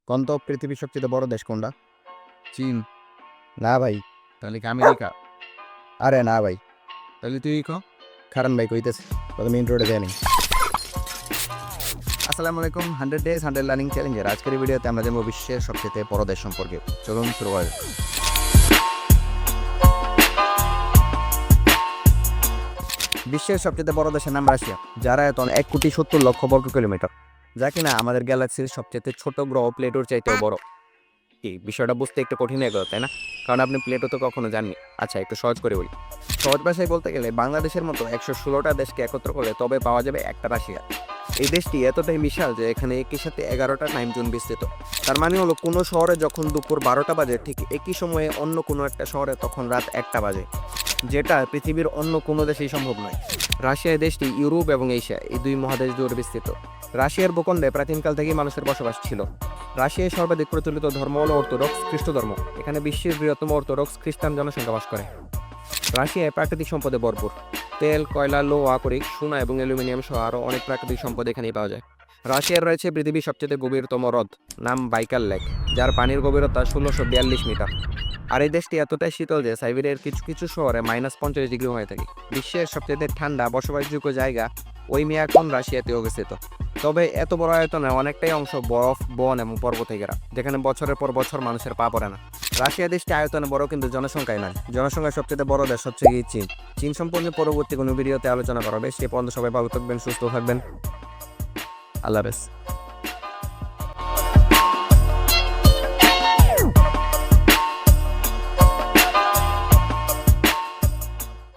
কোন তো পৃথিবীর সবচেয়ে বড় দেশ কোনটা? চীন। না ভাই। তাহলে কি আমেরিকা? আরে না ভাই, তাহলে তুই ক। কারণ ভাই কইতেছে প্রথমে ইন্ট্রোটা দেয়নি। আসসালামু আলাইকুম, 100 ডেজ 100 লার্নিং চ্যালেঞ্জের আজকের এই ভিডিওতে আমরা জানবো বিশ্বের সবচেয়ে বড় দেশ সম্পর্কে। চলুন শুরু করা যাক। বিশ্বের সবচেয়ে বড় দেশের নাম রাশিয়া, যার আয়তন 1,70,00,000 বর্গ কিলোমিটার, যা কিনা আমাদের গ্যালাক্সির সবচেয়ে ছোট গ্রহ প্লেটোর চাইতেও বড়। কি বিষয়টা বুঝতে একটু কঠিন হয়ে গেল, তাই না? কারণ আপনি প্লেটো তো কখনো জাননি। আচ্ছা, একটু সহজ করে বলি। সহজ ভাষায় বলতে গেলে বাংলাদেশের মতো 116টা দেশকে একত্র করলে তবে পাওয়া যাবে একটা রাশিয়া। এই দেশটি এতটাই বিশাল যে এখানে একই সাথে 11টা টাইম জোন বিস্তৃত। তার মানে হলো কোনো শহরে যখন দুপুর 12টা বাজে, ঠিক একই সময়ে অন্য কোনো একটা শহরে তখন রাত 1টা বাজে, যেটা পৃথিবীর অন্য কোনো দেশেই সম্ভব নয়। রাশিয়া দেশটি ইউরোপ এবং এশিয়া এই দুই মহাদেশ জুড়ে বিস্তৃত। রাশিয়ার ভূখণ্ডে প্রাচীনকাল থেকেই মানুষের বসবাস ছিল। রাশিয়ায় সর্বাধিক প্রচলিত ধর্ম হল অর্থোডক্স খ্রিস্ট ধর্ম। এখানে বিশ্বের বৃহত্তম অর্থোডক্স খ্রিস্টান জনসংখ্যা বাস করে। রাশিয়ায় প্রাকৃতিক সম্পদে ভরপুর। তেল, কয়লা, লোহা, আকরিক, সোনা এবং অ্যালুমিনিয়াম সহ আরও অনেক প্রাকৃতিক সম্পদ এখানেই পাওয়া যায়। রাশিয়ার রয়েছে পৃথিবীর সবচেয়ে গভীরতম হ্রদ, নাম বাইকাল লেক, যার পানির গভীরতা 1642 মিটার। আর এই দেশটি এতটাই শীতল যে সাইবেরিয়ার কিছু কিছু শহরে -50 ডিগ্রি হয়ে থাকে। বিশ্বের সবচেয়ে ঠান্ডা বসবাসযোগ্য জায়গা ওইমিয়াকন রাশিয়াতে অবস্থিত। তবে এত বড় আয়তনে অনেকটাই অংশ বরফ, বন এবং পর্বতে ঘেরা, যেখানে বছরের পর বছর মানুষের পা পড়ে না। রাশিয়া দেশটি আয়তনে বড়, কিন্তু জনসংখ্যায় নয়। জনসংখ্যায় সবচেয়ে বড় দেশ হচ্ছে গিয়ে চীন। চীন সম্পর্কে পরবর্তী কোনো ভিডিওতে আলোচনা করা হবে। সে পর্যন্ত সবাই ভালো থাকবেন, সুস্থ থাকবেন। আল্লাহ হাফেজ।